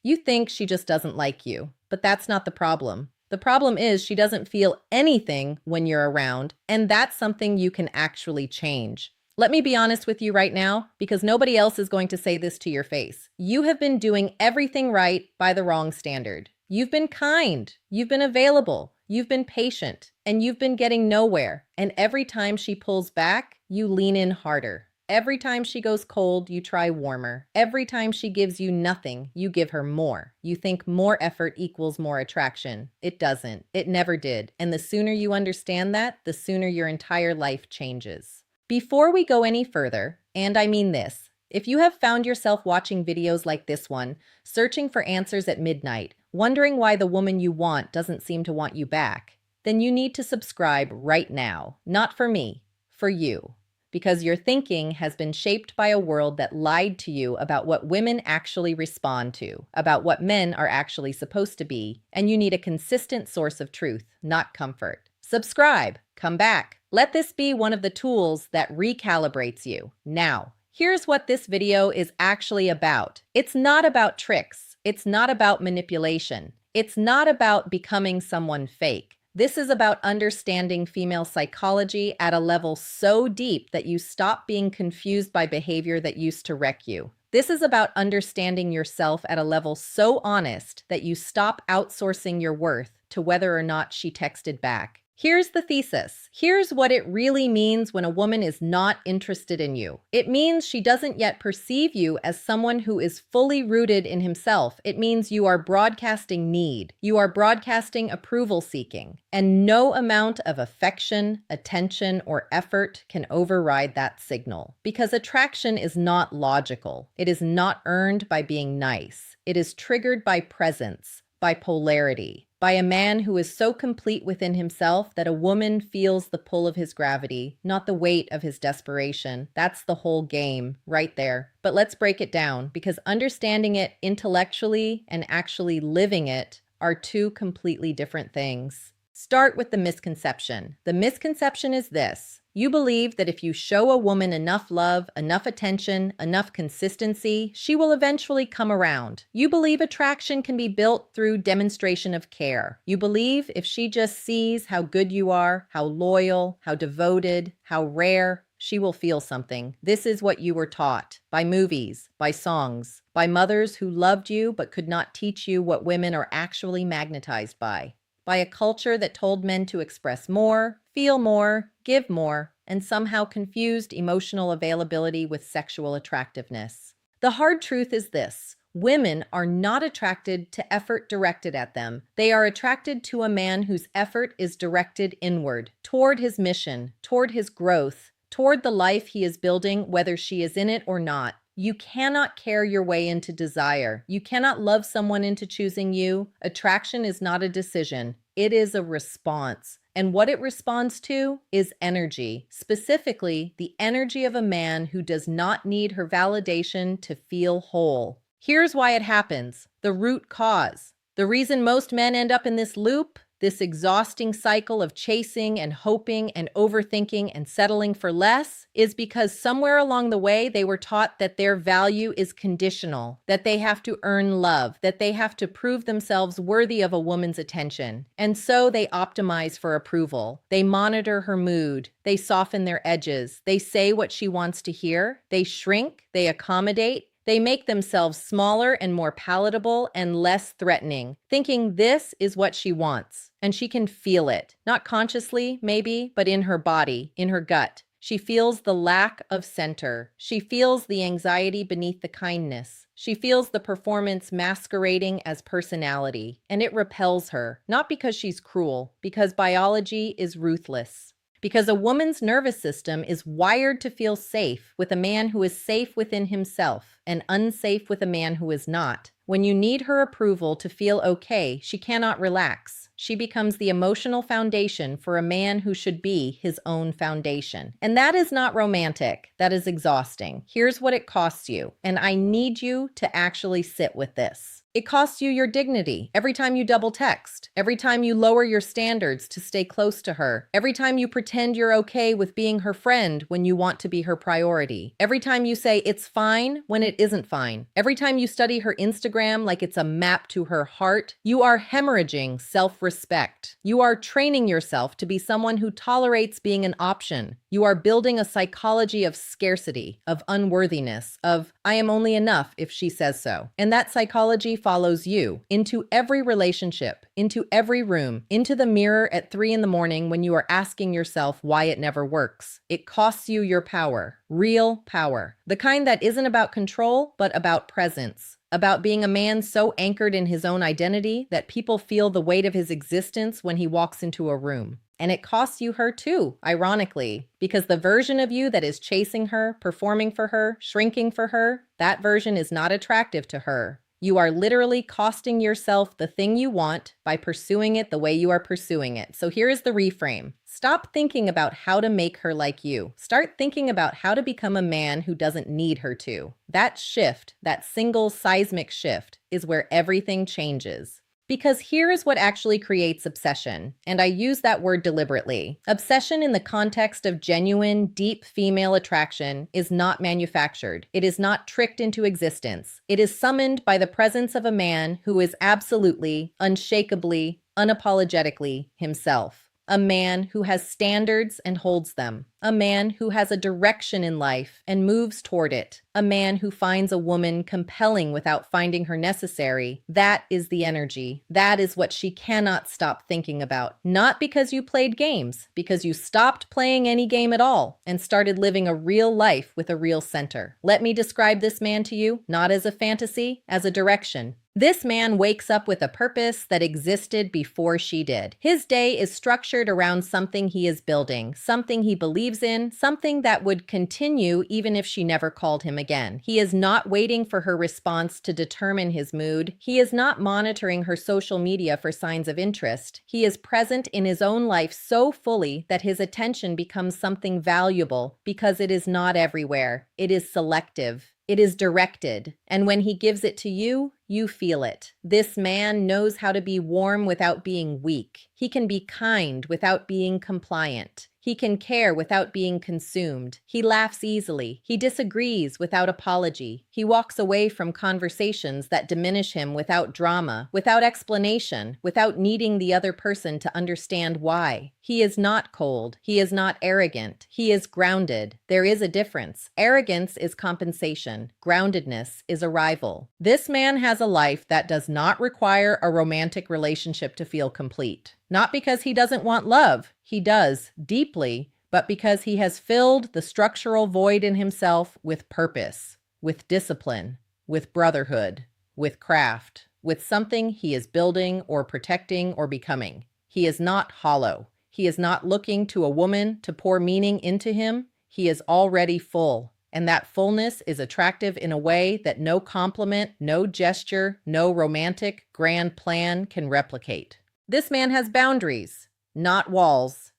You think she just doesn't like you, but that's not the problem. The problem is she doesn't feel anything when you're around, and that's something you can actually change. Let me be honest with you right now, because nobody else is going to say this to your face. You have been doing everything right by the wrong standard. You've been kind, you've been available, you've been patient, and you've been getting nowhere. And every time she pulls back, you lean in harder. Every time she goes cold, you try warmer. Every time she gives you nothing, you give her more. You think more effort equals more attraction. It doesn't. It never did. And the sooner you understand that, the sooner your entire life changes. Before we go any further, and I mean this, if you have found yourself watching videos like this one, searching for answers at midnight, wondering why the woman you want doesn't seem to want you back, then you need to subscribe right now. Not for me, for you. Because your thinking has been shaped by a world that lied to you about what women actually respond to, about what men are actually supposed to be, and you need a consistent source of truth, not comfort. Subscribe, come back. Let this be one of the tools that recalibrates you. Now, here's what this video is actually about. It's not about tricks. It's not about manipulation. It's not about becoming someone fake. This is about understanding female psychology at a level so deep that you stop being confused by behavior that used to wreck you. This is about understanding yourself at a level so honest that you stop outsourcing your worth to whether or not she texted back. Here's the thesis. Here's what it really means when a woman is not interested in you. It means she doesn't yet perceive you as someone who is fully rooted in himself. It means you are broadcasting need. You are broadcasting approval seeking. And no amount of affection, attention, or effort can override that signal. Because attraction is not logical. It is not earned by being nice. It is triggered by presence, by polarity, by a man who is so complete within himself that a woman feels the pull of his gravity, not the weight of his desperation. That's the whole game, right there. But let's break it down, because understanding it intellectually and actually living it are two completely different things. Start with the misconception. The misconception is this. You believe that if you show a woman enough love, enough attention, enough consistency, she will eventually come around. You believe attraction can be built through demonstration of care. You believe if she just sees how good you are, how loyal, how devoted, how rare, she will feel something. This is what you were taught by movies, by songs, by mothers who loved you but could not teach you what women are actually magnetized by a culture that told men to express more, feel more, give more, and somehow confused emotional availability with sexual attractiveness. The hard truth is this. Women are not attracted to effort directed at them. They are attracted to a man whose effort is directed inward, toward his mission, toward his growth, toward the life he is building, whether she is in it or not. You cannot care your way into desire. You cannot love someone into choosing you. Attraction is not a decision. It is a response. And what it responds to is energy, specifically the energy of a man who does not need her validation to feel whole. Here's why it happens. The root cause. The reason most men end up in this loop, this exhausting cycle of chasing and hoping and overthinking and settling for less, is because somewhere along the way they were taught that their value is conditional, that they have to earn love, that they have to prove themselves worthy of a woman's attention. And so they optimize for approval. They monitor her mood. They soften their edges. They say what she wants to hear. They shrink. They accommodate. They make themselves smaller and more palatable and less threatening, thinking this is what she wants. And she can feel it. Not consciously, maybe, but in her body, in her gut. She feels the lack of center. She feels the anxiety beneath the kindness. She feels the performance masquerading as personality. And it repels her, not because she's cruel, because biology is ruthless. Because a woman's nervous system is wired to feel safe with a man who is safe within himself and unsafe with a man who is not. When you need her approval to feel okay, she cannot relax. She becomes the emotional foundation for a man who should be his own foundation. And that is not romantic. That is exhausting. Here's what it costs you, and I need you to actually sit with this. It costs you your dignity every time you double text, every time you lower your standards to stay close to her, every time you pretend you're okay with being her friend when you want to be her priority, every time you say it's fine when it it isn't fine. Every time you study her Instagram like it's a map to her heart, you are hemorrhaging self-respect. You are training yourself to be someone who tolerates being an option. You are building a psychology of scarcity, of unworthiness, of I am only enough if she says so. And that psychology follows you into every relationship, into every room, into the mirror at 3 in the morning when you are asking yourself why it never works. It costs you your power, real power. The kind that isn't about control, but about presence. About being a man so anchored in his own identity that people feel the weight of his existence when he walks into a room. And it costs you her too, ironically, because the version of you that is chasing her, performing for her, shrinking for her, that version is not attractive to her. You are literally costing yourself the thing you want by pursuing it the way you are pursuing it. So here is the reframe. Stop thinking about how to make her like you. Start thinking about how to become a man who doesn't need her to. That shift, that single seismic shift, is where everything changes. Because here is what actually creates obsession, and I use that word deliberately. Obsession in the context of genuine, deep female attraction is not manufactured. It is not tricked into existence. It is summoned by the presence of a man who is absolutely, unshakably, unapologetically himself. A man who has standards and holds them. A man who has a direction in life and moves toward it. A man who finds a woman compelling without finding her necessary. That is the energy. That is what she cannot stop thinking about. Not because you played games, because you stopped playing any game at all and started living a real life with a real center. Let me describe this man to you, not as a fantasy, as a direction. This man wakes up with a purpose that existed before she did. His day is structured around something he is building, something he believes in, something that would continue even if she never called him again. He is not waiting for her response to determine his mood. He is not monitoring her social media for signs of interest. He is present in his own life so fully that his attention becomes something valuable because it is not everywhere. It is selective. It is directed, and when he gives it to you, you feel it. This man knows how to be warm without being weak. He can be kind without being compliant. He can care without being consumed. He laughs easily. He disagrees without apology. He walks away from conversations that diminish him without drama, without explanation, without needing the other person to understand why. He is not cold. He is not arrogant. He is grounded. There is a difference. Arrogance is compensation. Groundedness is arrival. This man has a life that does not require a romantic relationship to feel complete. Not because he doesn't want love. He does, deeply, but because he has filled the structural void in himself with purpose, with discipline, with brotherhood, with craft, with something he is building or protecting or becoming. He is not hollow. He is not looking to a woman to pour meaning into him. He is already full. And that fullness is attractive in a way that no compliment, no gesture, no romantic grand plan can replicate. This man has boundaries, not walls.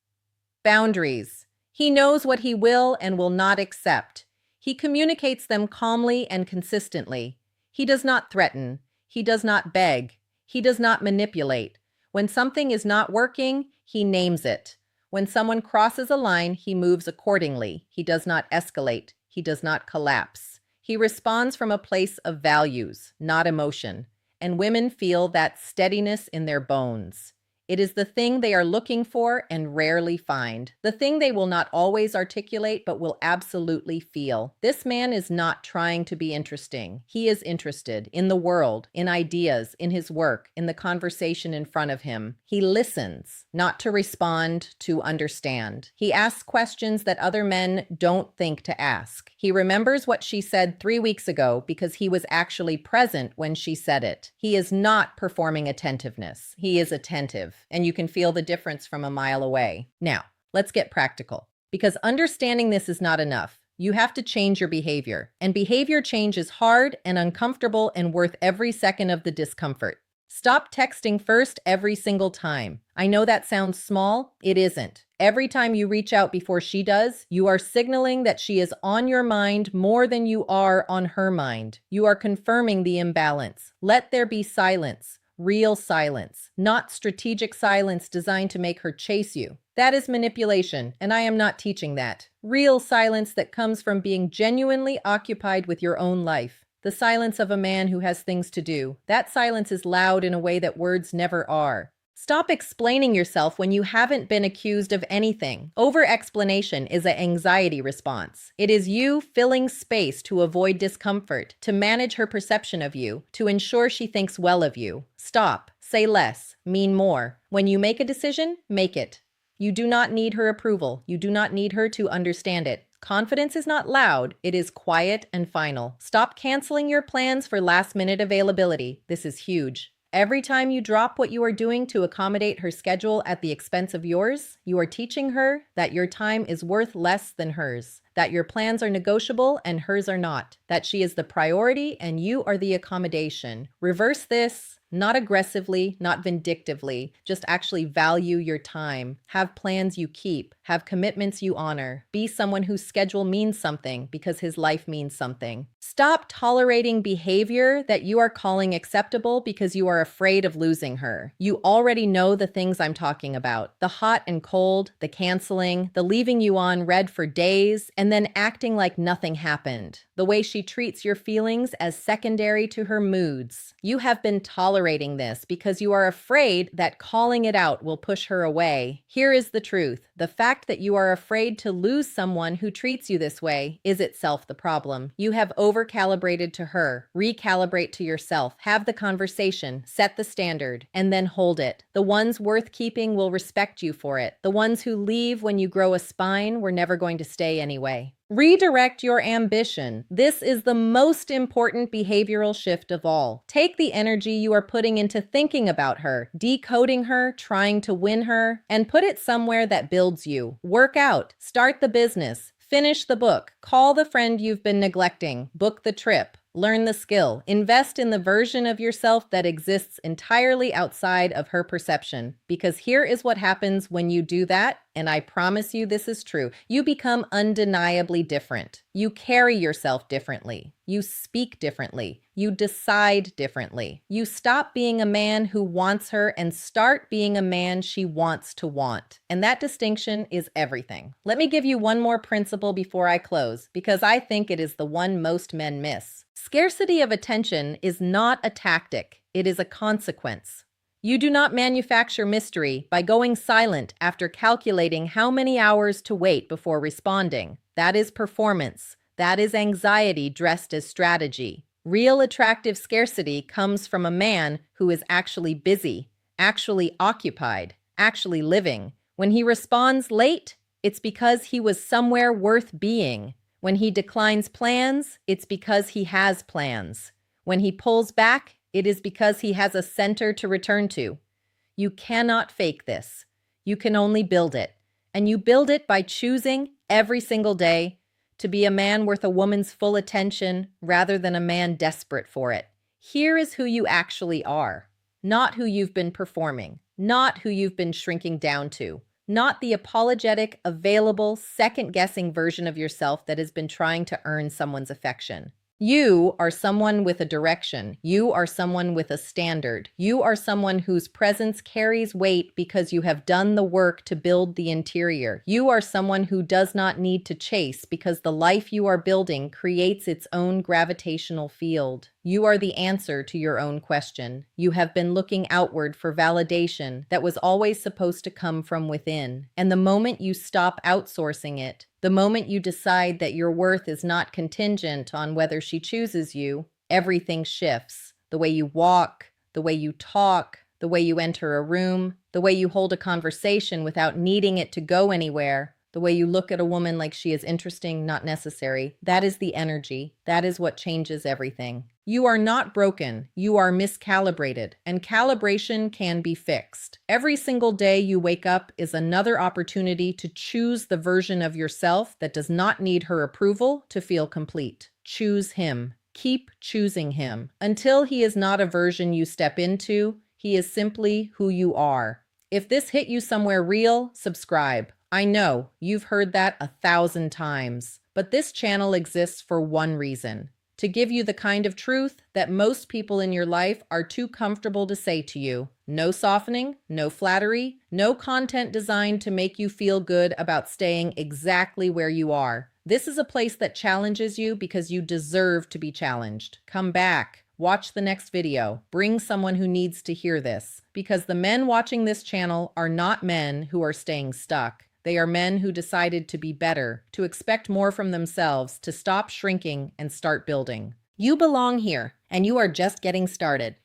Boundaries. He knows what he will and will not accept. He communicates them calmly and consistently. He does not threaten. He does not beg. He does not manipulate. When something is not working, he names it. When someone crosses a line, he moves accordingly. He does not escalate. He does not collapse. He responds from a place of values, not emotion. And women feel that steadiness in their bones. It is the thing they are looking for and rarely find. The thing they will not always articulate but will absolutely feel. This man is not trying to be interesting. He is interested in the world, in ideas, in his work, in the conversation in front of him. He listens, not to respond, to understand. He asks questions that other men don't think to ask. He remembers what she said 3 weeks ago because he was actually present when she said it. He is not performing attentiveness. He is attentive. And you can feel the difference from a mile away. Now, let's get practical. Because understanding this is not enough. You have to change your behavior. And behavior change is hard and uncomfortable and worth every second of the discomfort. Stop texting first every single time. I know that sounds small. It isn't. Every time you reach out before she does, you are signaling that she is on your mind more than you are on her mind. You are confirming the imbalance. Let there be silence. Real silence, not strategic silence designed to make her chase you. That is manipulation, and I am not teaching that. Real silence that comes from being genuinely occupied with your own life. The silence of a man who has things to do. That silence is loud in a way that words never are. Stop explaining yourself when you haven't been accused of anything. Over-explanation is an anxiety response. It is you filling space to avoid discomfort, to manage her perception of you, to ensure she thinks well of you. Stop. Say less. Mean more. When you make a decision, make it. You do not need her approval. You do not need her to understand it. Confidence is not loud, it is quiet and final. Stop canceling your plans for last-minute availability. This is huge. Every time you drop what you are doing to accommodate her schedule at the expense of yours, you are teaching her that your time is worth less than hers, that your plans are negotiable and hers are not, that she is the priority and you are the accommodation. Reverse this. Not aggressively, not vindictively, just actually value your time. Have plans you keep. Have commitments you honor. Be someone whose schedule means something because his life means something. Stop tolerating behavior that you are calling acceptable because you are afraid of losing her. You already know the things I'm talking about. The hot and cold, the canceling, the leaving you on red for days, and then acting like nothing happened. The way she treats your feelings as secondary to her moods. You have been tolerating this because you are afraid that calling it out will push her away. Here is the truth. The fact that you are afraid to lose someone who treats you this way is itself the problem. You have over-calibrated to her. Recalibrate to yourself. Have the conversation. Set the standard. And then hold it. The ones worth keeping will respect you for it. The ones who leave when you grow a spine were never going to stay anyway. Redirect your ambition. This is the most important behavioral shift of all. Take the energy you are putting into thinking about her, decoding her, trying to win her, and put it somewhere that builds you. Work out, start the business, finish the book, call the friend you've been neglecting, book the trip. Learn the skill. Invest in the version of yourself that exists entirely outside of her perception. Because here is what happens when you do that, and I promise you this is true. You become undeniably different. You carry yourself differently. You speak differently. You decide differently. You stop being a man who wants her and start being a man she wants to want. And that distinction is everything. Let me give you one more principle before I close, because I think it is the one most men miss. Scarcity of attention is not a tactic, it is a consequence. You do not manufacture mystery by going silent after calculating how many hours to wait before responding. That is performance. That is anxiety dressed as strategy. Real attractive scarcity comes from a man who is actually busy, actually occupied, actually living. When he responds late, it's because he was somewhere worth being. When he declines plans, it's because he has plans. When he pulls back, it is because he has a center to return to. You cannot fake this. You can only build it. And you build it by choosing every single day to be a man worth a woman's full attention rather than a man desperate for it. Here is who you actually are, not who you've been performing, not who you've been shrinking down to. Not the apologetic, available, second-guessing version of yourself that has been trying to earn someone's affection. You are someone with a direction. You are someone with a standard. You are someone whose presence carries weight because you have done the work to build the interior. You are someone who does not need to chase because the life you are building creates its own gravitational field. You are the answer to your own question. You have been looking outward for validation that was always supposed to come from within. And the moment you stop outsourcing it, the moment you decide that your worth is not contingent on whether she chooses you, everything shifts. The way you walk, the way you talk, the way you enter a room, the way you hold a conversation without needing it to go anywhere, the way you look at a woman like she is interesting, not necessary. That is the energy. That is what changes everything. You are not broken. You are miscalibrated, and calibration can be fixed. Every single day you wake up is another opportunity to choose the version of yourself that does not need her approval to feel complete. Choose him. Keep choosing him. Until he is not a version you step into, he is simply who you are. If this hit you somewhere real, subscribe. I know you've heard that 1,000 times, but this channel exists for one reason: to give you the kind of truth that most people in your life are too comfortable to say to you. No softening, no flattery, no content designed to make you feel good about staying exactly where you are. This is a place that challenges you because you deserve to be challenged. Come back. Watch the next video. Bring someone who needs to hear this. Because the men watching this channel are not men who are staying stuck. They are men who decided to be better, to expect more from themselves, to stop shrinking and start building. You belong here, and you are just getting started.